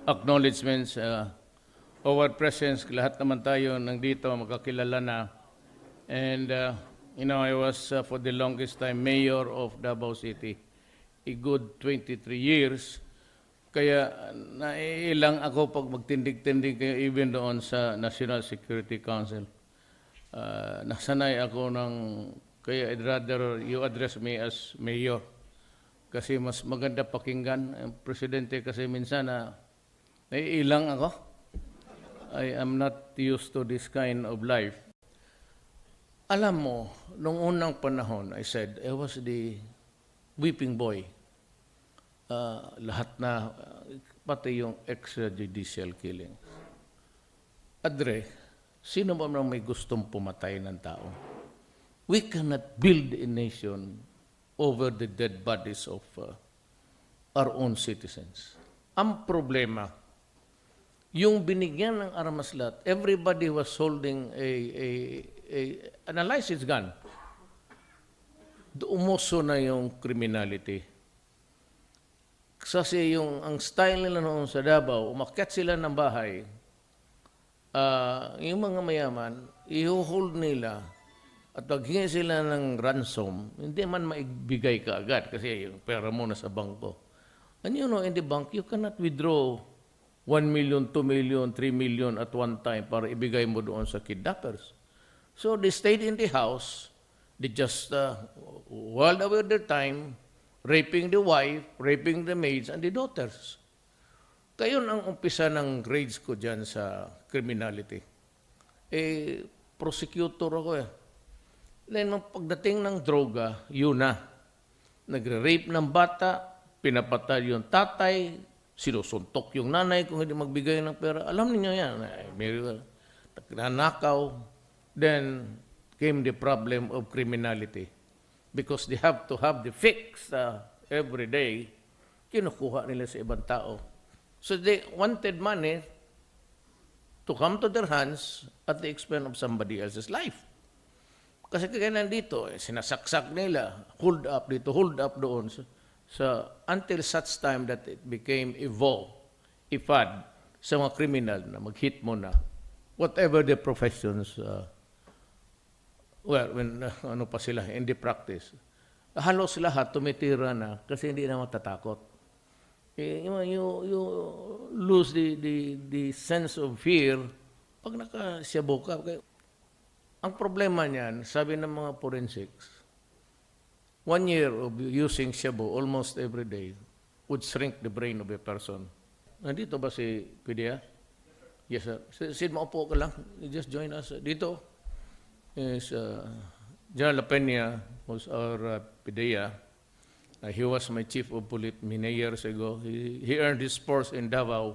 acknowledgements, our presence, lahat naman tayo nandito, magkakilala na. And, I was for the longest time mayor of Davao City, a good 23 years. Kaya naiilang ako pag magtindig-tindig kayo even doon sa National Security Council. Nasanay ako kaya I'd rather you address me as mayor. Kasi mas maganda pakinggan. Ang presidente kasi minsan naiilang ako. I am not used to this kind of life. Alam mo, nung unang panahon, I said, I was the whipping boy. Lahat na, pati yung extrajudicial killing. Adre, sino ba naman may gustong pumatay ng tao? We cannot build a nation over the dead bodies of our own citizens. Ang problema, yung binigyan ng armas lahat, everybody was holding an licensed gun. Umuso na yung criminality. Kasi ang style nila noon sa Davao, umakyat sila ng bahay, yung mga mayaman, i-hold nila at paghingi sila ng ransom, hindi man maibigay ka agad kasi yung pera mo na sa bangko. And in the bank, you cannot withdraw 1 million, 2 million, 3 million at one time para ibigay mo doon sa kidnappers. So they stayed in the house, they just while away their time, raping the wife, raping the maids and the daughters. Kayon ang umpisa ng grades ko dyan sa criminality. Prosecutor ako Then, nung pagdating ng droga, yun na. Nagre-rape ng bata, pinapatay yung tatay, sinusuntok yung nanay kung hindi magbigay ng pera. Alam niyo yan. Nanakaw. Then came the problem of criminality. Because they have to have the fix every day, kinukuha nila sa ibang tao. So they wanted money to come to their hands at the expense of somebody else's life. Kasi kaya nandito, sinasaksak nila, hold up dito, hold up doon. So until such time that it became a fad sa mga criminal na mag-hit mo na. Whatever the professions, when pa sila, in the practice, halos lahat tumitira na kasi hindi na matatakot. You lose the sense of fear pag nakasyabo ka. Ang problema niyan, sabi ng mga forensics, 1 year of using shabu almost every day would shrink the brain of a person. Nandito ba si Pidia? Yes, sir. Sid, maupo ka lang. You just join us. Dito is General La Peña was our PIDEA. He was my chief of police many years ago. He earned his spurs in Davao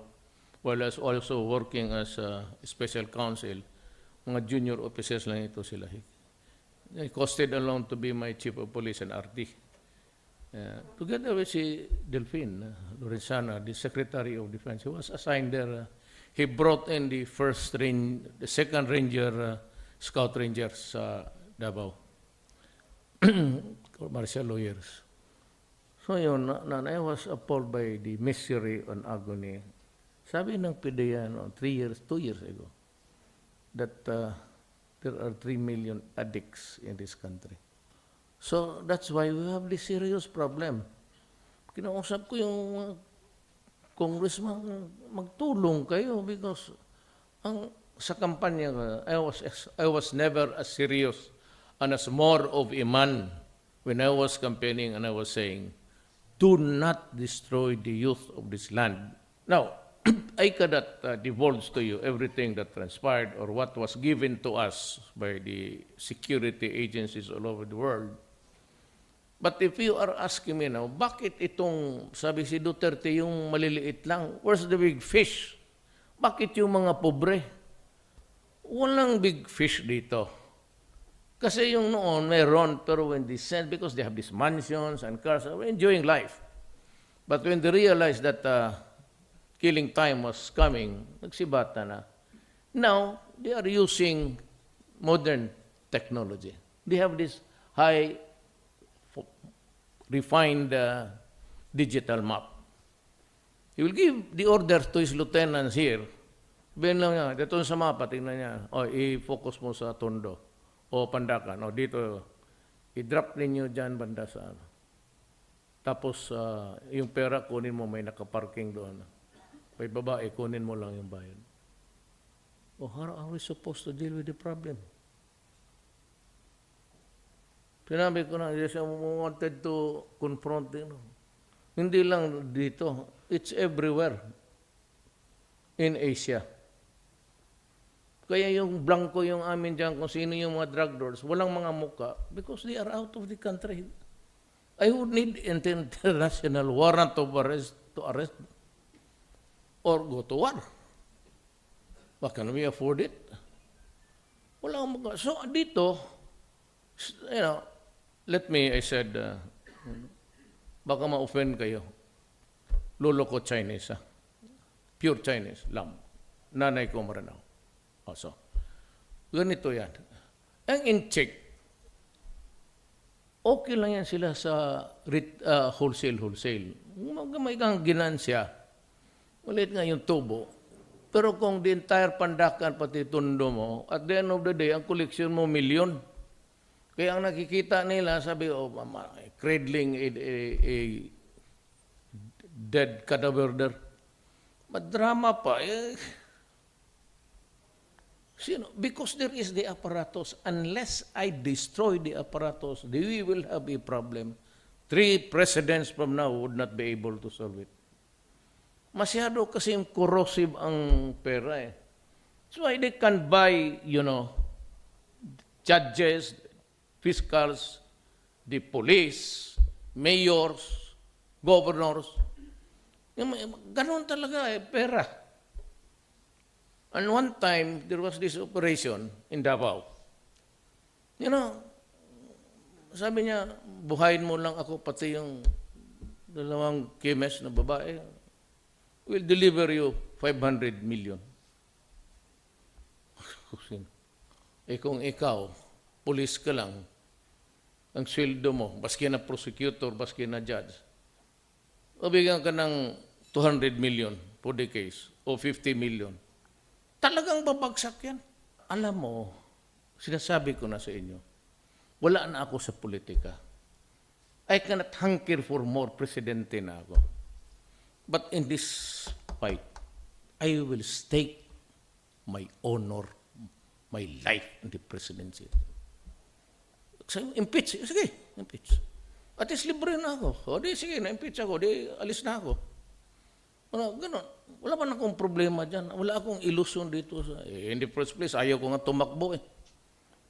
while I was also working as a special counsel. Mga junior officers lang ito sila. He costed along to be my chief of police and RD. Together with si Delphine Lorenzana, the Secretary of Defense, he was assigned there. He brought in the second ranger, scout rangers sa Davao, martial lawyers. So yun, I was appalled by the misery and agony. Sabi ng PIDEA 2 years ago, that there are 3 million addicts in this country. So that's why we have this serious problem. Kinausap ko yung congressman, magtulong kayo because sa kampanya ko, I was never as serious and as more of a man when I was campaigning and I was saying, do not destroy the youth of this land. Now, I cannot divulge to you everything that transpired or what was given to us by the security agencies all over the world. But if you are asking me now, bakit itong, sabi si Duterte, yung maliliit lang, where's the big fish? Bakit yung mga pobre? Walang big fish dito. Kasi yung noon, mayroon, pero when they send, because they have these mansions and cars, they're enjoying life. But when they realized that killing time was coming, nagsibata na. Now, they are using modern technology. They have this high refined digital map. He will give the orders to his lieutenants here. Sabihin lang niya, dito sa mapa, tingnan niya, i-focus mo sa Tondo o Pandacan. O dito, i-drop ninyo dyan banda sa ano. Tapos, yung pera, kunin mo, may nakaparking doon. May babae, kunin mo lang yung bayan. How are we supposed to deal with the problem? Sinabi ko na, yes, I wanted to confront him. Hindi lang dito, it's everywhere in Asia. Kaya yung blanco yung amin dyan, kung sino yung mga drug lords, walang mga muka because they are out of the country. I would need international warrant of arrest to arrest them or go to war. But can we afford it? Wala akong muka. So dito, let me, I said, baka ma-offend kayo. Lolo ko Chinese, pure Chinese, lam. Nanay ko Maranao. So, ganito yan. Ang in-check, okay lang yan sila sa wholesale. May kang ginansya, ulit nga yung tubo. Pero kung the entire Pandacan, pati Tondo mo, at the end of the day, ang koleksyon mo, milyon. Kaya ang nakikita nila, sabi, cradling a dead cadaver there. Madrama pa. Because there is the apparatus. Unless I destroy the apparatus, we will have a problem. 3 presidents from now would not be able to solve it. Masyado kasing corrosive ang pera eh. So they can buy, judges, fiscals, the police, mayors, governors. Ganon talaga eh, pera. And one time, there was this operation in Davao. Sabi niya, buhayin mo lang ako, pati yung 2 kemes na babae. We'll deliver you 500 million. Kung ikaw, police ka lang, ang sweldo mo, baski na prosecutor, baski na judge, bigyan ka ng 200 million for the case, o 50 million. Talagang babagsak yan. Alam mo, sinasabi ko na sa inyo, wala na ako sa politika. I cannot hanker for more presidente na ako. But in this fight, I will stake my honor, my life in the presidency. So, impeach. Sige, impeach. At least libre na ako. O di, sige, na-impeach ako. Di, alis na ako. Ganon. Wala pa na akong problema dyan. Wala akong ilusyon dito. In the first place, ayaw ko nga tumakbo eh.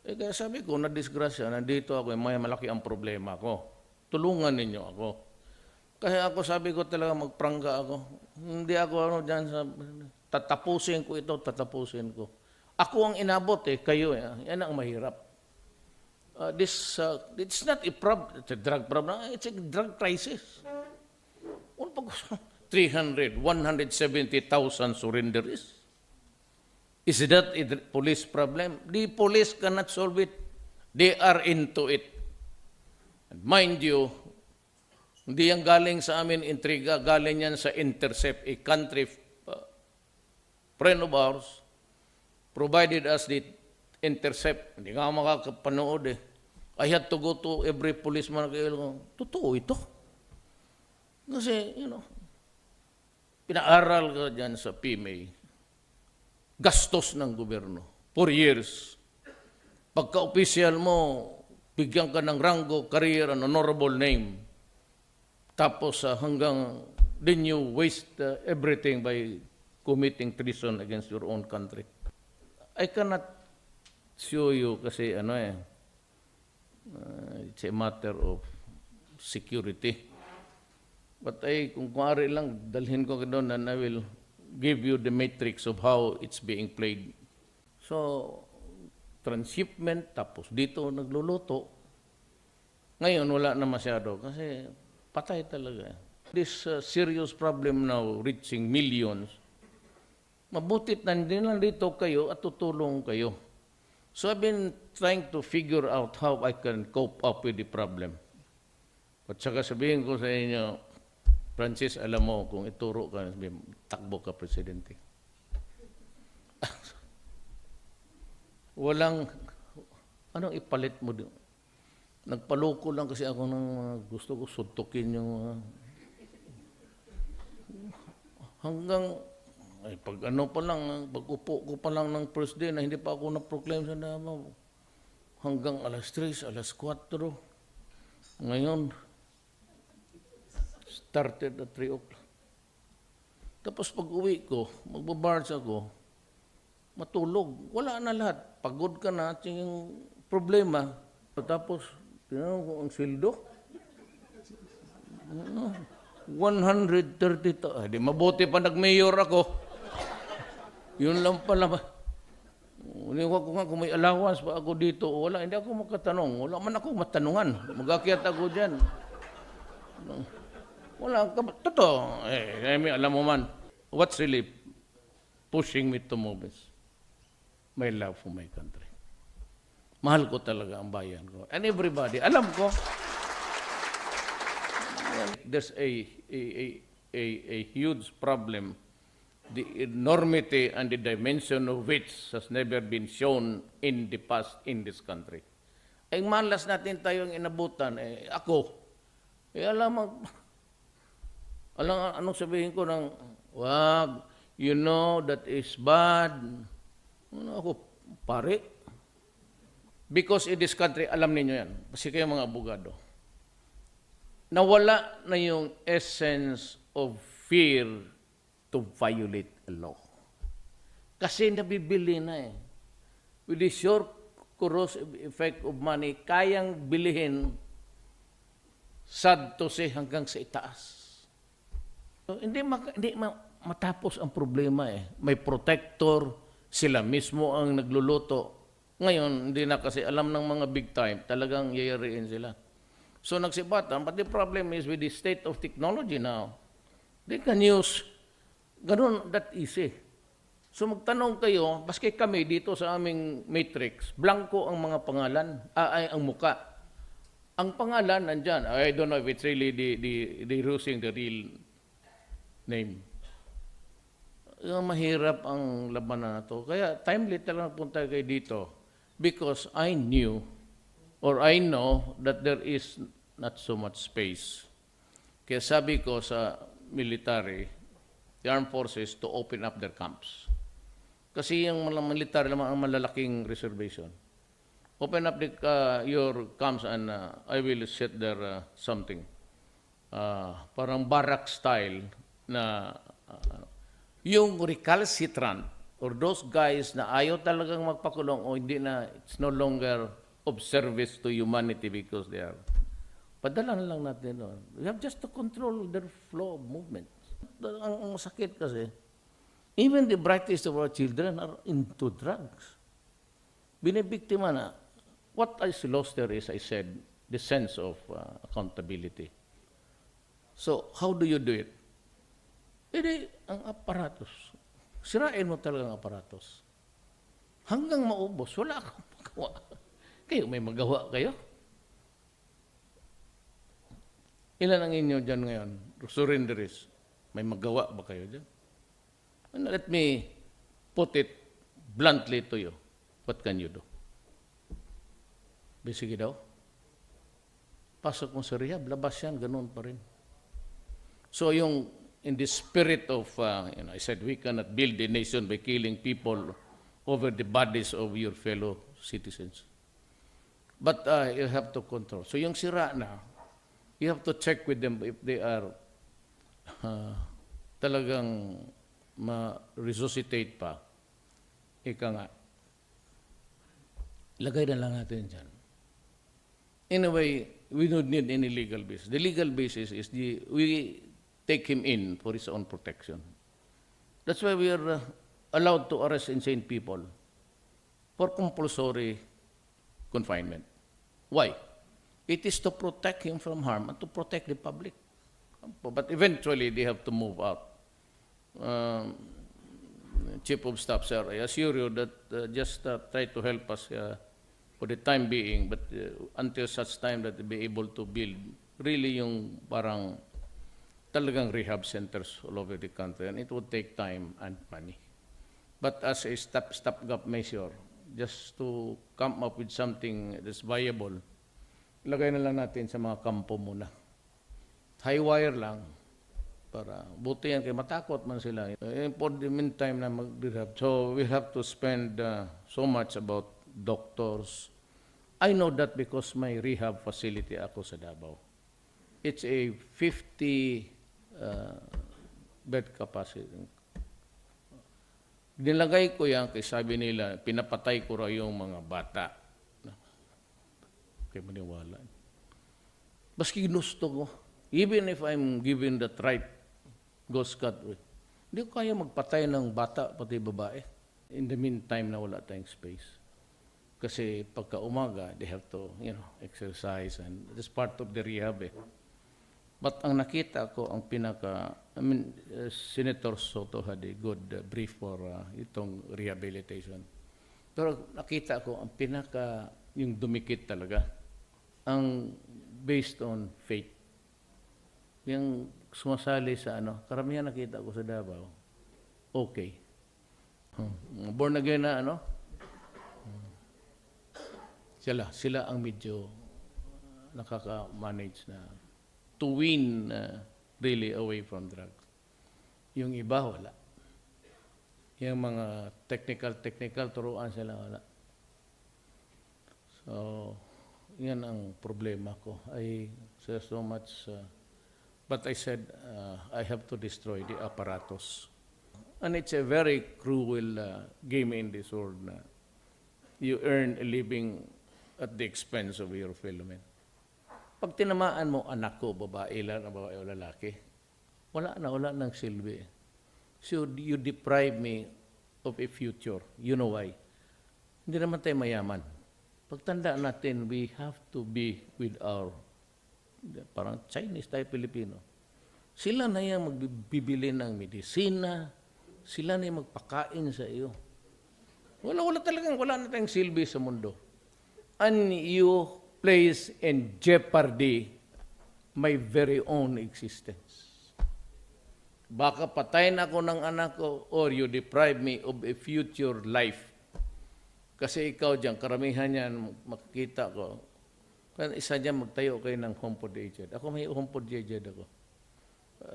Kaya sabi ko, na-disgrasya, nandito ako, may malaki ang problema ko. Tulungan ninyo ako. Kaya ako sabi ko talaga, magprangga ako. Hindi ako dyan sa, tatapusin ko ito, tatapusin ko. Ako ang inabot eh, kayo eh. Yan ang mahirap. It's not a problem, it's a drug problem, it's a drug crisis. 170,000 surrenderies. Is that a police problem? The police cannot solve it. They are into it. And mind you, hindi yan galing sa amin intriga, galing yan sa Intercept, a country friend of ours, provided us the Intercept. Hindi nga makakapanood eh. I had to go to every policeman. Totoo ito. Kasi, pinaaral ka dyan sa PMA, gastos ng gobyerno, 4 years. Pagka-opisyal mo, bigyan ka ng rango, career, and honorable name. Tapos hanggang then you waste everything by committing treason against your own country. I cannot show you kasi it's a matter of security. But kung kuwari lang, dalhin ko doon and I will give you the matrix of how it's being played. So, transshipment, tapos dito nagluluto. Ngayon, wala na masyado kasi patay talaga. This serious problem now reaching millions, mabutit nandito kayo at tutulong kayo. So I've been trying to figure out how I can cope up with the problem. At saka sabihin ko sa inyo, Francis, alam mo, kung ituro ka, takbo ka presidente. Walang, anong ipalit mo doon? Nagpaloko lang kasi ako ng gusto ko suntukin yung hanggang ay pag ano pa lang, pag upo ko pa lang ng first day na hindi pa ako na-proclaim sa Davao. Hanggang alas 3, alas 4. Ngayon, started at 3 o'clock. Tapos pag uwi ko, magbabarge ako, matulog. Wala na lahat. Pagod ka na at yung problema. Tapos, tinanong ko ang sildo. 130 di mabuti pa nag-mayor ako. Yun lang pala ba? Uniwa ko nga kung may allowance pa ako dito. Wala, hindi ako makatanong. Wala man ako matanungan. Magakyat ako dyan. Wala, totoo. Alam mo man, what's really pushing me to move is my love for my country. Mahal ko talaga ang bayan ko. And everybody, alam ko, there's a huge problem, the enormity and the dimension of which has never been shown in the past in this country. Ay malas natin tayong inabutan. Ako, anong sabihin ko ng, wag, you know, that is bad. Ako, pare. Because in this country, alam niyo yan, kasi kayo mga abogado, nawala na yung essence of fear to violate a law. Kasi nabibili na eh. With the short corrosive effect of money, kayang bilihin sad to say hanggang sa itaas. So, hindi matapos ang problema eh. May protector, sila mismo ang nagluluto. Ngayon, hindi na kasi alam ng mga big time, talagang yayariin sila. So nagsibatan, but the problem is with the state of technology now, they can use, ganun, that easy. So magtanong kayo, baski kami dito sa aming matrix, blanco ang mga pangalan, ay ang muka. Ang pangalan nandyan, I don't know if it's really the using the real name. Mahirap ang labanan na to. Kaya timely talagang punta kayo dito because I knew or I know that there is not so much space. Kaya sabi ko sa military, the armed forces, to open up their camps. Kasi yung military naman ang malalaking reservation. Open up your camps and I will set there something. Parang barrack style na yung recalcitrant or those guys na ayaw talagang magpakulong o hindi na, it's no longer of service to humanity because they are. Padala na lang natin doon. We have just to control their flow of movement. Ang sakit kasi, even the brightest of our children are into drugs. Binibiktima na. What I lost there is, I said, the sense of accountability. So, how do you do it? Hindi, ang aparatos. Sirain mo talaga ang aparatos. Hanggang maubos, wala akong magawa. Kayo, may magawa kayo? Ilan ang inyo dyan ngayon? Surrenderies. May magawa ba kayo dyan? And let me put it bluntly to you. What can you do? Sige daw. Pasok mo sa rehab, labas yan, ganun pa rin. So yung, in the spirit of, I said, we cannot build a nation by killing people over the bodies of your fellow citizens. But you have to control. So yung sira na, you have to check with them if they are talagang ma-resuscitate pa. Ika nga, lagay na lang natin dyan. In a way, we don't need any legal basis. The legal basis is we take him in for his own protection. That's why we are allowed to arrest insane people for compulsory confinement. Why? It is to protect him from harm and to protect the public. But eventually, they have to move out. Chief of Staff, sir, I assure you that just try to help us for the time being, but until such time that they be able to build really yung parang talagang rehab centers all over the country, and it would take time and money. But as a stopgap measure, just to come up with something that's viable, lagay na lang natin sa mga kampo muna. High wire lang, para buti yan, kaya matakot man sila. For the meantime na mag-rehab. So we have to spend so much about doctors. I know that because my rehab facility ako sa Davao. It's a 50 bed capacity. Nilagay ko yan kay sabi nila, pinapatay ko raw yung mga bata. Kaya maniwala. Baski ginusto ko, even if I'm given that right, Ghost Cut, hindi ko kaya magpatay ng bata, pati babae. In the meantime, na wala tayong space. Kasi pagka umaga, they have to, exercise, and that's part of the rehab. But ang nakita ko, ang Senator Soto had a good brief for itong rehabilitation. Pero nakita ko, ang yung dumikit talaga, ang based on faith. Yung sumasali sa karamihan nakita ko sa Davao, okay. Born again na sila ang medyo nakaka-manage na to win really away from drugs. Yung iba, wala. Yung mga technical, turuan sila, wala. So, yan ang problema ko. I say so much, but I said, I have to destroy the apparatus. And it's a very cruel game in this world na you earn a living at the expense of your fellow men. Pag tinamaan mo, anak ko, babae o lalaki, wala nang silbi. So you deprive me of a future. You know why? Hindi naman tayo mayaman. Pagtanda natin, we have to be with our, parang Chinese tayo, Pilipino. Sila na yung magbibili ng medisina, sila na yung magpakain sa iyo. Wala na tayong silbi sa mundo. And you place in jeopardy my very own existence. Baka patayin ako ng anak ko or you deprive me of a future life. Kasi ikaw dyan, karamihan yan, makikita ko. Kaya isa dyan, magtayo kayo ng home for the aged. Ako may home for the aged ako.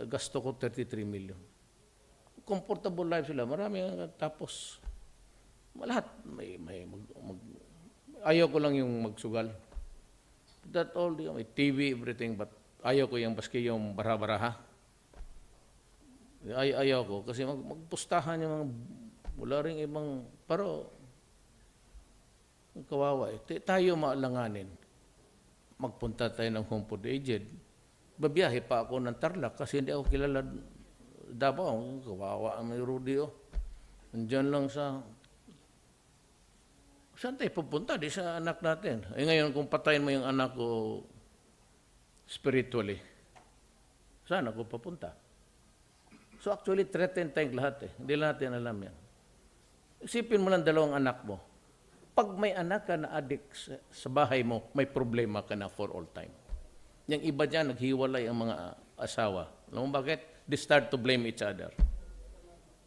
Gasto ko 33 million. Comfortable life sila. Marami tapos. Lahat. Ayaw ko lang yung magsugal. That all, may TV, everything, but ayaw ko yung baski yung bara-baraha. Ayaw ko, kasi magpustahan yung mga, wala rin ibang, pero, kawawa tayo maalanganin. Magpunta tayo ng home for the aged. Babiyahe pa ako ng Tarlac kasi hindi ako kilala Davao. Kawawa ang may Rudy. Nandiyan lang sa, saan tayo pupunta? Di sa anak natin. Ngayon, kung patayin mo yung anak ko spiritually, saan ako papunta? So actually, threatened tayong lahat. Hindi natin alam yan. Isipin mo lang dalawang anak mo. Pag may anak ka na addict sa bahay mo, may problema ka na for all time. Yung iba dyan, naghiwalay ang mga asawa. Alam mo bakit? They start to blame each other.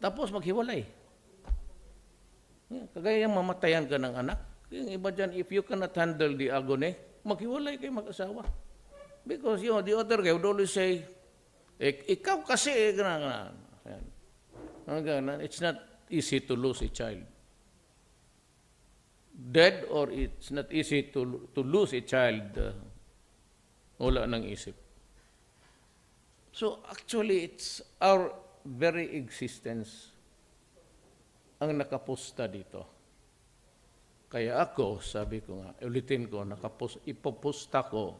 Tapos maghiwalay. Kagaya yung mamatayan ka ng anak. Yung iba dyan, if you cannot handle the agony, maghiwalay kayo mag-asawa. Because the other guy would always say, ikaw kasi, it's not easy to lose a child. Dead or it's not easy to lose a child, wala nang isip. So actually, it's our very existence ang nakaposta dito. Kaya ako, sabi ko nga, ulitin ko, ipoposta ko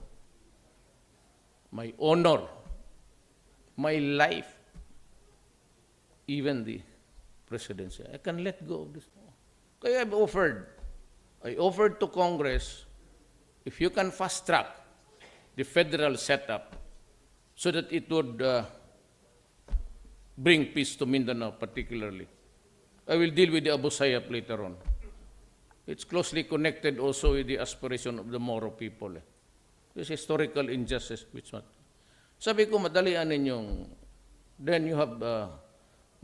my honor, my life, even the presidency. I can let go of this. Kaya I offered to Congress, if you can fast track the federal setup so that it would bring peace to Mindanao particularly. I will deal with the Abu Sayyaf later on. It's closely connected also with the aspiration of the Moro people. This historical injustice, which not. Sabi ko, madalian ninyong, then you have,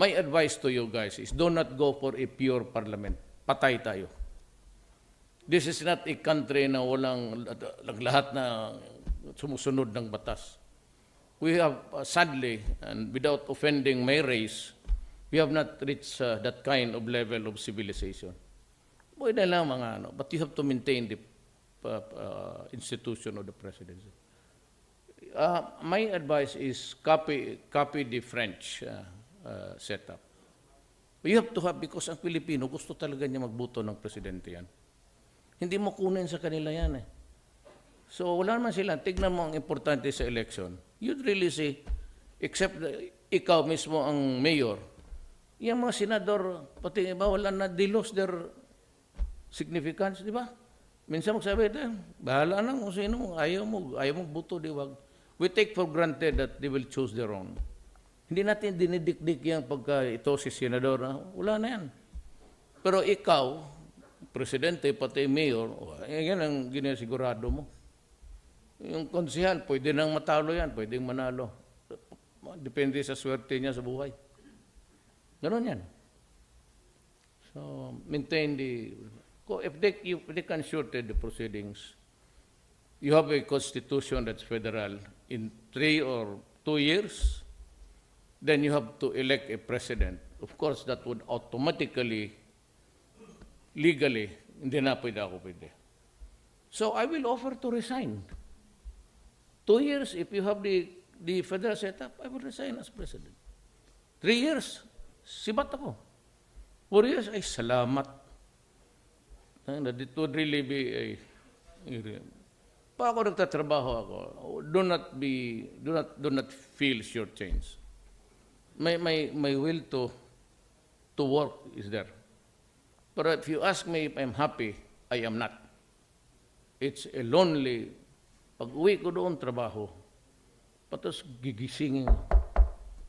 my advice to you guys is do not go for a pure parliament. Patay tayo. This is not a country na walang lahat na sumusunod ng batas. We have, sadly, and without offending my race, we have not reached that kind of level of civilization. Pwede lang mga ano, but you have to maintain the institution of the presidency. My advice is copy the French setup. You have to have, because ang Pilipino, gusto talaga niya magboto ng presidente yan. Hindi mo kunin sa kanila yan eh. So wala naman sila. Tignan mo ang importante sa election. You'd really see, except ikaw mismo ang mayor, yung mga senador, pati iba, wala na, they lost their significance, di ba? Minsan magsabi, bahala na kung sino, ayaw mo buto, di wag. We take for granted that they will choose their own. Hindi natin dinidikdik yan pagka ito si senador, wala na yan. Pero ikaw, presidente, pati mayor, yan ang ginasigurado mo. Yung konsehal, pwede nang matalo yan, pwedeng manalo. Depende sa swerte niya sa buhay. Ganon yan. So, maintain if they can shorten the proceedings, you have a constitution that's federal in 3 or 2 years, then you have to elect a president. Of course, that would automatically, legally, hindi na pwede. So, I will offer to resign. 2 years, if you have the federal setup, I will resign as president. 3 years, sibat ako. 4 years, ay salamat. It would really be pa ako nagtatrabaho ako, do not feel shortchanged. My will to work is there. But if you ask me if I'm happy, I am not. It's a lonely. Pag uwi ko doon, trabaho. Patos gigisingin.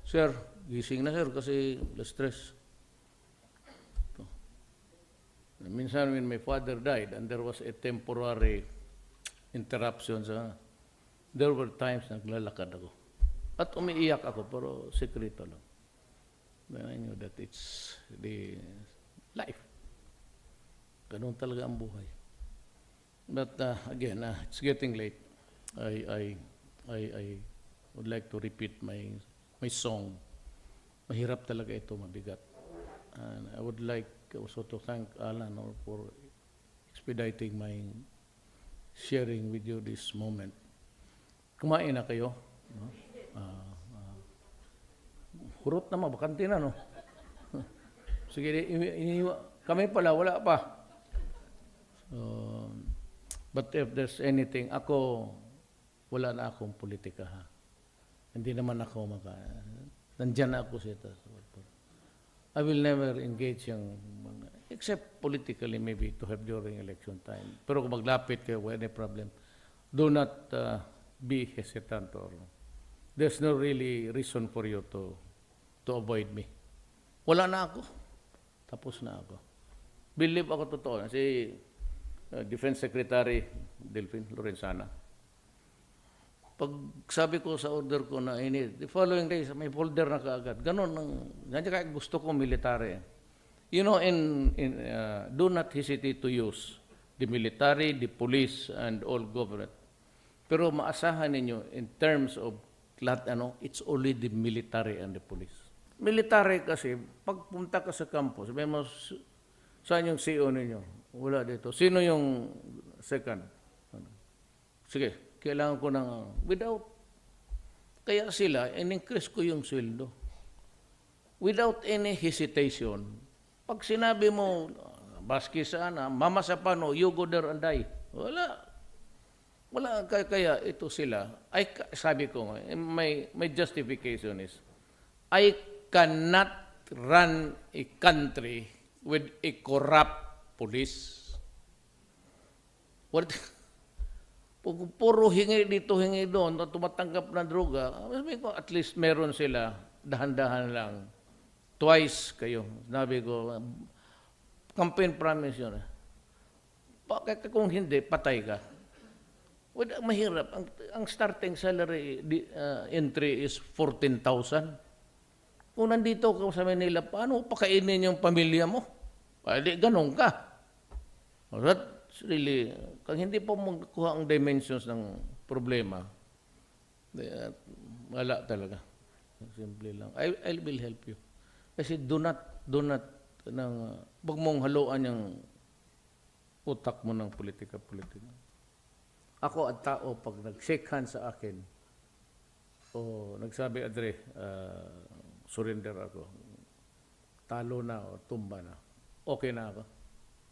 Sir, gising na sir kasi stress. Minsan when my father died and there was a temporary interruption, there were times naglalakad ako. At umiiyak ako, pero sekreto lang. Then I knew that it's the life. Ganun talaga ang buhay. But again, it's getting late. I would like to repeat my song. Mahirap talaga ito, mabigat. And I would like also to thank Alan for expediting my sharing with you this moment. Kumain na kayo? No? Hurot naman, bakante na, no? Sige, kami pala, wala pa. So, but if there's anything, wala na akong politika, ha? Hindi naman ako nandyan na ako siya. I will never engage except politically maybe to have during election time. Pero kung maglapit kayo, any problem, do not be hesitant or there's no really reason for you to avoid me. Wala na ako. Tapos na ako. Believe ako totoo. Si Defense Secretary Delphine Lorenzana, pag sabi ko sa order ko na the following days, may folder na kaagad. Ganon, nandiyan kaya gusto ko military. You know, do not hesitate to use the military, the police, and all government. Pero maasahan ninyo, in terms of lahat, it's only the military and the police. Military kasi, pagpunta ka sa campus, sabi mo, saan yung CO ninyo? Wala dito. Sino yung second? Sige, kailangan ko ng without, kaya sila, in-increase ko yung sweldo. Without any hesitation. Pag sinabi mo, baski sana, mama sa pano, you go there and die. Wala. Kaya ito sila. Sabi ko, my justification is, I cannot run a country with a corrupt police. What? Puro hingi dito, hingi doon, tumatanggap ng droga, at least meron sila, dahan-dahan lang. Twice kayo. Sabi ko, campaign promise yun. Kung hindi, patay ka. Wala, mahirap. Ang starting salary entry is 14,000. Kung nandito ka sa Manila, paano pakainin yung pamilya mo? Di ganun ka. That's really, kung hindi pa magkuha ang dimensions ng problema, wala talaga. Simple lang. I will help you. Kasi do not, wag mong haluan yung utak mo ng politika. Ako at tao, pag nag-shake hands sa akin, o nagsabi, Adre, surrender ako, talo na o tumba na, okay na ako.